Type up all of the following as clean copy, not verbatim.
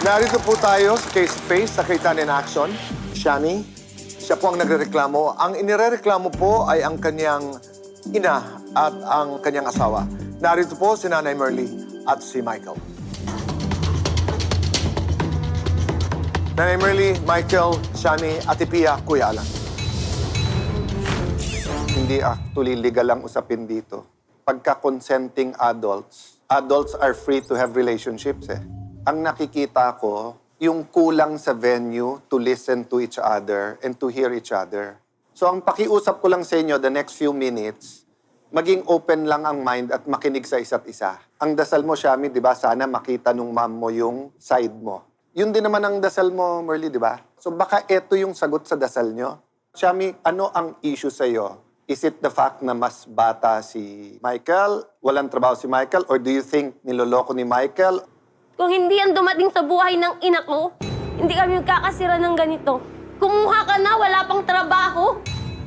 Narito po tayo sa case face, Sakitan in Action. Shani, siya po ang nagrereklamo. Ang inirereklamo po ay ang kanyang ina at ang kanyang asawa. Narito po si Nanay Merly at si Michael. Nanay Merly, Michael, Shani, Ate Pia, Kuya Alan. Hindi actually legal ang usapin dito. Pagka-consenting adults, adults are free to have relationships eh. Ang nakikita ko, yung kulang sa venue to listen to each other and to hear each other. So ang pakiusap ko lang sa inyo the next few minutes, maging open lang ang mind at makinig sa isa't isa. Ang dasal mo, Shami, di ba, sana makita nung mom mo yung side mo. Yun din naman ang dasal mo, Merly, di ba? So baka eto yung sagot sa dasal nyo. Shami, ano ang issue sa'yo? Is it the fact na mas bata si Michael? Walang trabaho si Michael? Or do you think niloloko ni Michael? Kung hindi yan dumating sa buhay ng ina ko, hindi kami magkakasira ng ganito. Kumuha ka na, wala pang trabaho.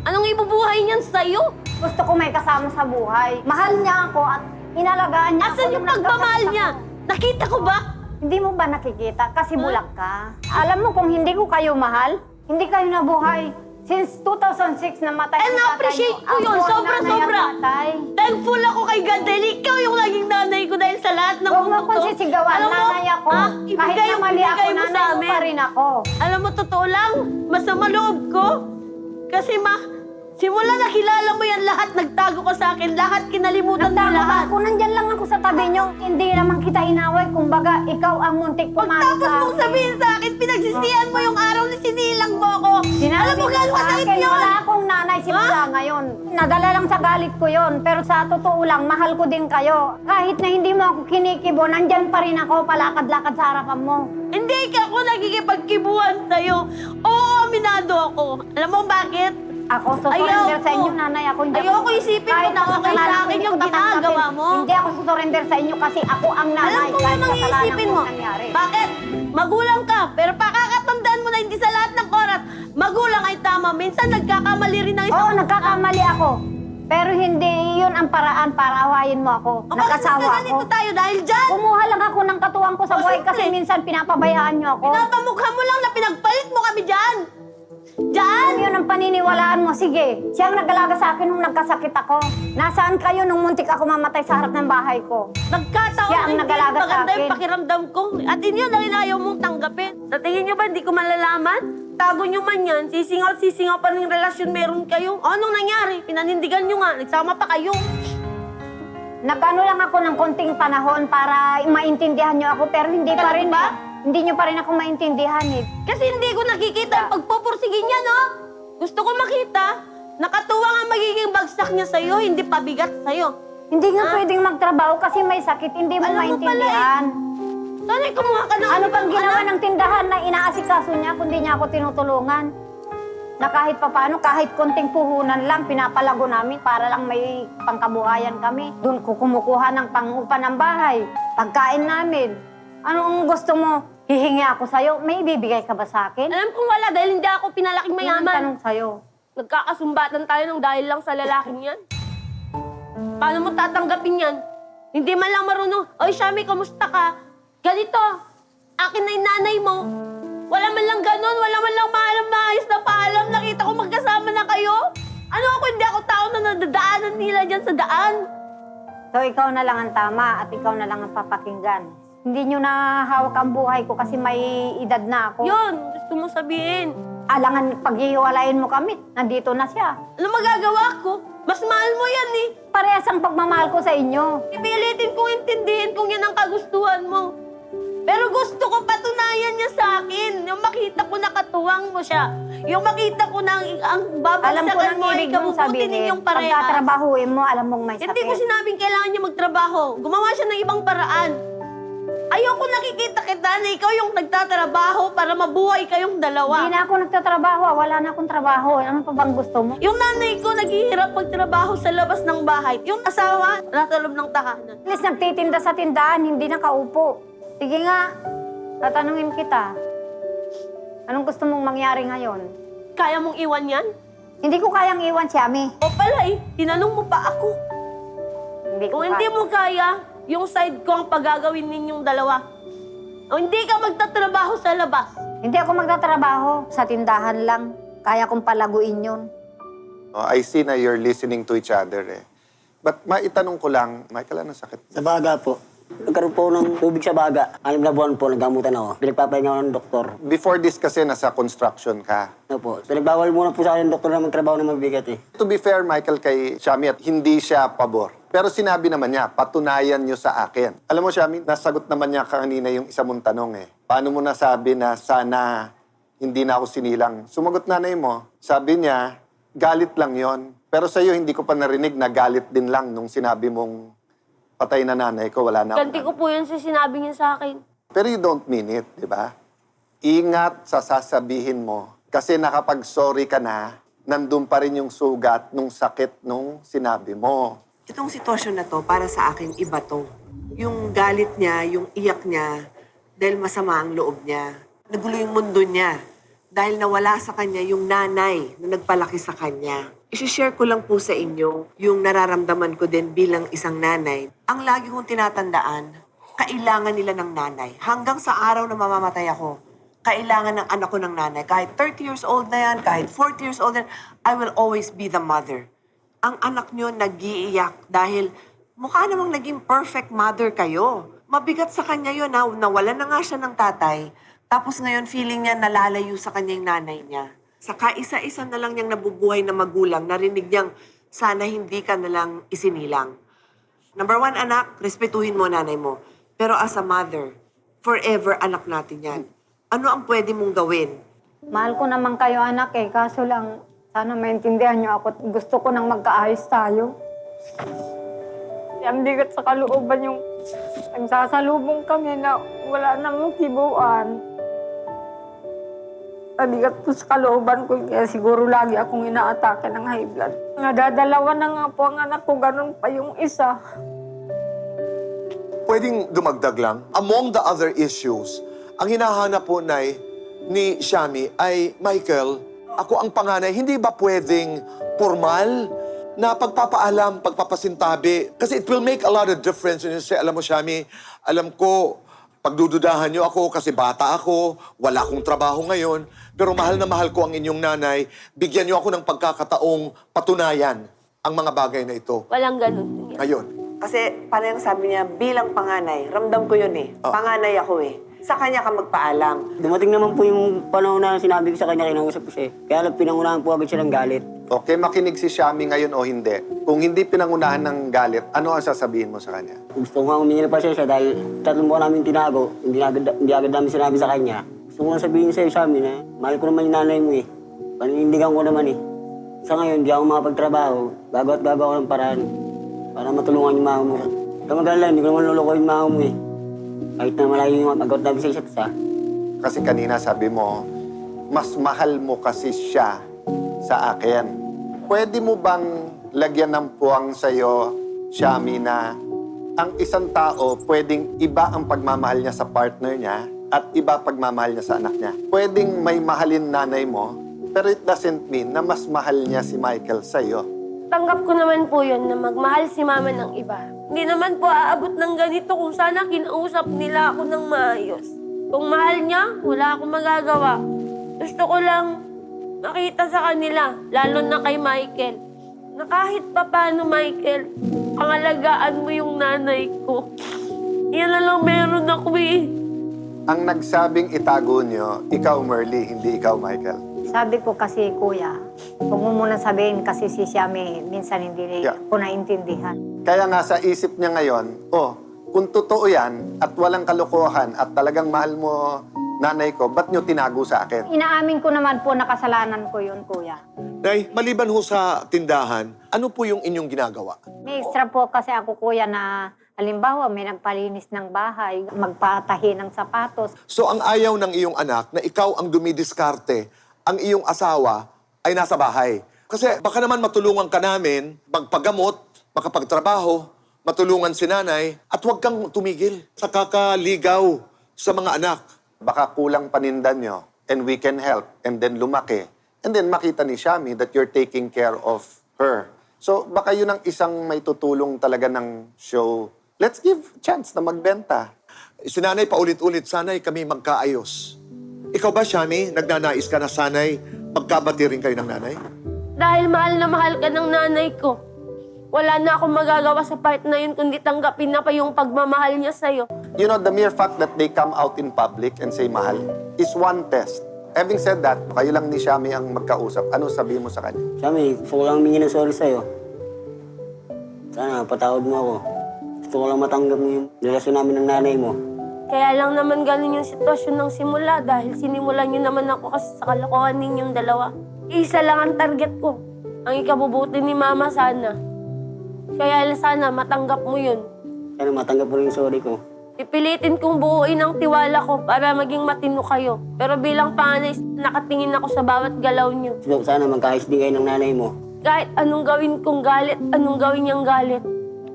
Anong ibubuhay niyan sa'yo? Gusto ko may kasama sa buhay. Mahal niya ako at inalagaan niya Asan yung pagmamahal niya? Nakita ko ba? Hindi mo ba nakikita? Kasi bulag ka. Alam mo, kung hindi ko kayo mahal, hindi kayo nabuhay. Since 2006 namatay And na-appreciate ko yun. Sobra-sobra. Thankful ako kay God dahil ikaw yung naging nanay ko dahil sa lahat ng Huwag mo mundo ko. akong sisigawan, Alam mo, nanay ako. Kahit ibigay na yung mali ako, binigay mo sa nanay mo amin. pa rin ako. Alam mo, totoo lang, masama loob ko. Kasi simula nakilala mo yan lahat, nagtago ka sa akin, lahat kinalimutan mo Nagtago lahat. ako, nandyan lang ako sa tabi niyo. Hindi naman kita inaway, kumbaga ikaw ang muntik pumalo Pagtapos sa mong akin. sabihin sa akin, pinagsisihan mo yung araw na sinilang mo ako. Sinabi Alam mo ko gano'ng sa kasakit akin, yun? wala akong nanay simula ngayon. Nadala lang sa galit ko yon, pero sa totoo lang, mahal ko din kayo. Kahit na hindi mo ako kinikibo, nandyan pa rin ako, palakad-lakad sa harapan mo. Hindi ka ako nagkikipagkibuhan sa'yo. Oo, aminado ako. Alam mo bakit? Ako susurrender sa inyo, nanay. Ako hindi Ayoko isipin mo na okay sa akin yung ginagawa mo. Hindi ako susurrender sa inyo kasi ako ang nanay. Alam ko kahit namang kasalanan iisipin ko mo. nangyari. Bakit? Magulang ka, pero pakakatandaan mo na hindi sa lahat ng oras. Magulang ay tama. Minsan nagkakamali rin ng Oo, isang... nagkakamali ako. Pero hindi yun ang paraan para awayin mo ako. O, bakit Nakasawa ako. nagkaganito tayo dahil dyan? Kumuha lang ako ng katuwang ko sa O, buhay siyempre. kasi minsan pinapabayaan niyo ako. Pinapamukha mo lang na pinagpalit mo kami dyan. Dyan! Yun ang paniniwalaan mo. Sige, siyang nag-alaga sa akin nung nagkasakit ako. Nasaan kayo nung muntik ako mamatay sa harap ng bahay ko? Nagkataon Siya ang na hindi nag-alaga sa maganda yung akin. pakiramdam ko. At inyo na rin ayaw mong tanggapin. Sa tingin nyo ba hindi ko malalaman? Tago nyo man yan, sisingaw pa rin relasyon meron kayo. O, anong nangyari? Pinanindigan nyo nga, nagsama pa kayo. Nagano lang ako ng konting panahon para maintindihan niyo ako pero hindi pa Talaga rin ba? Hindi niyo pa rin ako maintindihan eh. Kasi hindi ko nakikita yung pagpupursige niya, no? Gusto ko makita. Nakatuwa nga magiging bagsak niya sa'yo, hindi pabigat sa'yo. Hindi nga pwedeng magtrabaho kasi may sakit, hindi mo Alam mo maintindihan. Sana kumuha ka ng Ano pang ibang ginawa anak. ng tindahan na inaasikaso niya kundi niya ako tinutulungan? Na kahit papaano, kahit konting puhunan lang, pinapalago namin para lang may pangkabuhayan kami. Doon ko kumukuha ng pangupa ng bahay, pagkain namin. Anong gusto mo? Hihingi ako sa'yo? May ibibigay ka ba sa akin? Alam kong wala dahil hindi ako pinalaking Yun ang mayaman. tanong sa'yo. Nagkakasumbatan tayo ng dahil lang sa lalaking yan. Paano mo tatanggapin yan? Hindi man lang marunong, Oy, Shami, kamusta ka? Ganito, akin na yung nanay mo. Wala man lang ganun, wala man lang maayos na paalam. Nakita ko magkasama na kayo. Ano ako, hindi ako tao na nadadaanan nila dyan sa daan. So ikaw na lang ang tama at ikaw na lang ang papakinggan. Hindi nyo na hawak ang buhay ko kasi may edad na ako. Yun, gusto mo sabihin. Alangan paghihiwalayin mo kami, nandito na siya. Ano magagawa ko? Mas mahal mo yan eh. Parehas ang pagmamahal ko sa inyo. Ipilitin kong intindihin kung yan ang kagustuhan mo. Pero gusto ko patunayan niya sa akin. Yung makita ko na katuwang mo siya. Yung makita ko na ang Alam ko babagsakan nang mo ay ibig mong kabubuti sabihin, ninyong parehas. pagkatrabahuin mo, alam mong may sakit. Hindi ko sinabing kailangan niya magtrabaho. Gumawa siya ng ibang paraan. Ayoko nakikita kita na ikaw yung nagtatrabaho para mabuhay kayong dalawa. Hindi na ako nagtatrabaho, wala na akong trabaho. Ano pa bang gusto mo? Yung nanay ko naghihirap magtrabaho sa labas ng bahay. Yung asawa, nasa loob ng tahanan. At least nagtitinda sa tindahan, hindi nakaupo. Sige nga, tatanungin kita. Anong gusto mong mangyari ngayon? Kaya mong iwan yan? Hindi ko kayang iwan si Ami. O pala eh, tinanong mo pa ako. Hindi ko Kung hindi mo kaya, yung side ko ang pagagawin ninyong dalawa. O hindi ka magtatrabaho sa labas. Hindi ako magtatrabaho. Sa tindahan lang. Kaya kong palaguin yun. Oh, I see na you're listening to each other eh. But maitanong ko lang, Michael, anong sakit? Sa baga po. Nagkaroon po ng tubig sa baga. 6 na buwan po, nagamutan ako. Pinagpapahinga ako ng doktor. Before this kasi nasa construction ka. Ano po, pinagbawal muna po sa akin ng doktor na magtrabaho na mabigat eh. To be fair, Michael, kay Shami, at hindi siya pabor. Pero sinabi naman niya, patunayan niyo sa akin. Alam mo, Shami, nasagot naman niya kanina yung isa mong tanong eh. Paano mo nasabi na sana hindi na ako sinilang? Sumagot nanay mo, sabi niya, galit lang yon. Pero sa'yo, hindi ko pa narinig na galit din lang nung sinabi mong patay na nanay ko, wala na ako. Ganti ko po yun sa sinabi niya sa akin. Pero you don't mean it, di ba? Ingat sa sasabihin mo. Kasi nakapag-sorry ka na, nandun pa rin yung sugat nung sakit nung sinabi mo. Itong sitwasyon na to, para sa akin, iba to. Yung galit niya, yung iyak niya, dahil masama ang loob niya. Nagulo yung mundo niya. Dahil nawala sa kanya yung nanay na nagpalaki sa kanya. I-share ko lang po sa inyo yung nararamdaman ko din bilang isang nanay. Ang lagi kong tinatandaan, kailangan nila ng nanay. Hanggang sa araw na mamamatay ako, kailangan ng anak ko ng nanay. Kahit 30 years old na yan, kahit 40 years old na yan, I will always be the mother. Ang anak nyo nag-iiyak dahil mukha namang naging perfect mother kayo. Mabigat sa kanya yun, nawalan na nga siya ng tatay. Tapos ngayon feeling niya nalalayo sa kanya yung nanay niya. Sa kaisa-isa na lang niyang nabubuhay na magulang, narinig niyang sana hindi ka na lang isinilang. Number 1, anak, respetuhin mo nanay mo. Pero as a mother, forever anak natin yan. Ano ang pwede mong gawin? Mahal ko naman kayo, anak eh. Kaso lang, sana maintindihan niyo ako. Gusto ko nang magkaayos tayo. Ang bigat sa kalooban yung nagsasalubong kami na wala namang kibuan. Mabigat po sa kalooban ko, kaya siguro lagi akong inaatake ng high blood. Nadadalawa na nga po ang anak ko, ganun pa yung isa. Pwedeng dumagdag lang. Among the other issues, ang hinahanap po ni Shami ay, Michael, ako ang panganay, hindi ba pwedeng formal na pagpapaalam, pagpapasintabi? Kasi it will make a lot of difference. Alam mo, Shami, alam ko, pagdududahan niyo ako kasi bata ako, wala akong trabaho ngayon, pero mahal na mahal ko ang inyong nanay, bigyan niyo ako ng pagkakataong patunayan ang mga bagay na ito. Walang ganun. Ngayon, Kasi parang sabi niya, bilang panganay, ramdam ko yun eh. Panganay ako eh. Sa kanya ka magpaalam. Dumating naman po yung panahon na sinabi ko sa kanya, kinausap ko siya eh. Kaya lang pinangunahan po agad siya ng galit. Okay, makinig si Shami ngayon o hindi. Kung hindi pinangunahan ng galit, ano ang sasabihin mo sa kanya? Gusto ko nga humingi ng pasensya dahil 3 buwan namin tinago, hindi agad namin sinabi sa kanya. Gusto ko nga sabihin sa'yo, Shami, na mahal ko naman yung nanay mo eh. Paninindigan ko naman eh. Sa ngayon, di ako makapagtrabaho. Gagawa ako ng paraan para matulungan yung mama mo. Kamagala, hindi ko naman luloko yung mama mo eh. Kahit na malayo yung agawat namin sa isa't isa. Kasi kanina sabi mo, mas mahal mo kasi siya sa akin. Pwede mo bang lagyan ng puwang sa'yo, Shami, na ang isang tao pwedeng iba ang pagmamahal niya sa partner niya at iba pagmamahal niya sa anak niya. Pwedeng may mahalin nanay mo, pero it doesn't mean na mas mahal niya si Michael sa'yo. Tanggap ko naman po yun na magmahal si mama ng iba. Hindi naman po aabot ng ganito kung sana kinausap nila ako ng maayos. Kung mahal niya, wala akong magagawa. Gusto ko lang makita sa kanila, lalo na kay Michael, na kahit papaano, Michael, pangalagaan mo yung nanay ko. Yan na lang meron ako eh. Ang nagsabing itago niyo, ikaw, Merly, hindi ikaw, Michael. Sabi ko kasi, kuya, huwag mo muna sabihin kasi si Shami, minsan hindi ko naintindihan. Kaya nga sa isip niya ngayon, kung totoo yan at walang kalokohan at talagang mahal mo nanay ko, ba't niyo tinago sa akin? Inaamin ko naman po na kasalanan ko yun, kuya. Nay, maliban ho sa tindahan, ano po yung inyong ginagawa? May extra po kasi ako, kuya, na halimbawa may nagpalinis ng bahay, magpatahi ng sapatos. So ang ayaw ng iyong anak na ikaw ang dumidiskarte, ang iyong asawa ay nasa bahay. Kasi baka naman matulungan ka namin, magpagamot, makapagtrabaho, matulungan si nanay, at huwag kang tumigil sa kakaligaw sa mga anak. Baka kulang panindan nyo and we can help and then lumaki. And then makita ni Shami that you're taking care of her. So baka yun ang isang may tutulong talaga ng show. Let's give chance na magbenta. Si nanay paulit-ulit, sana'y kami magkaayos. Ikaw ba, Shami, nagnanais ka na sana'y magkabati rin kayo ng nanay? Dahil mahal na mahal ka ng nanay ko. Wala na akong magagawa sa part na yun kundi tanggapin na pa yung pagmamahal niya sa'yo. You know, the mere fact that they come out in public and say mahal is one test. Having said that, kayo lang ni Shami ang magkausap. Ano sabihin mo sa kanya? Shami, gusto ko lang humingi ng sorry sa'yo. Sana, patawad mo ako. Gusto ko lang matanggap mo yung relasyon namin ng nanay mo. Kaya lang naman ganun yung sitwasyon ng simula dahil sinimulan niyo naman ako kasi sa kalokohan ninyong dalawa. Isa lang ang target ko. Ang ikabubuti ni Mama sana. Kaya sana matanggap mo yun. Sana matanggap mo rin yung sorry ko. Pipilitin kong buuin ang tiwala ko para maging matino kayo. Pero bilang panganay, nakatingin ako sa bawat galaw niyo. Sana magkaayos din kayo ng nanay mo. Kahit anong gawin kong galit, anong gawin niyang galit.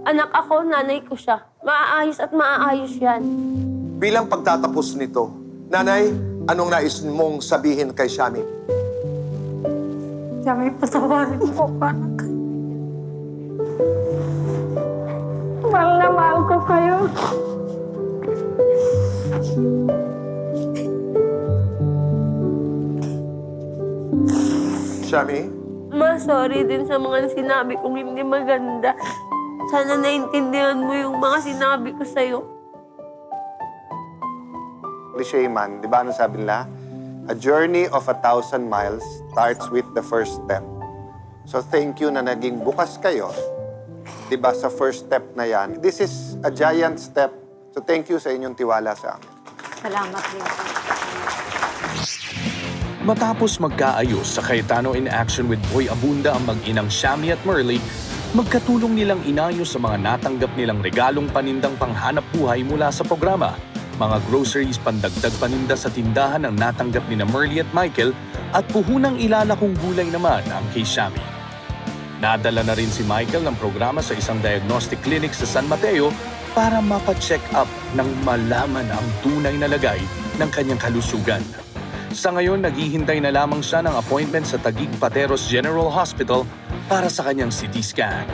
Anak ako, nanay ko siya. Maaayos at maaayos yan. Bilang pagtatapos nito, nanay, anong nais mong sabihin kay Shami? Sabi, patawarin po ka. Mahal na mahal ko kayo. Shami? Ma, sorry din sa mga sinabi kong hindi maganda. Sana naintindihan mo yung mga sinabi ko sa'yo. Cliché man, di ba ano sabi nila? A journey of 1,000 miles starts with the first step. So thank you na naging bukas kayo. Di ba sa first step na yan? This is a giant step. So thank you sa inyong tiwala sa amin. Salamat din po. Matapos magkaayos sa Cayetano in Action with Boy Abunda ang mag-inang Shami at Merly, magkatulong nilang inayos sa mga natanggap nilang regalong panindang panghanap buhay mula sa programa. Mga groceries pandagdag paninda sa tindahan ang natanggap ni Merly at Michael at puhunang ilalakong gulay naman ang kay Shami. Nadala na rin si Michael ng programa sa isang diagnostic clinic sa San Mateo para mapacheck up nang malaman ang tunay na lagay ng kanyang kalusugan. Sa ngayon, naghihintay na lamang siya ng appointment sa Taguig Pateros General Hospital para sa kanyang CT scan.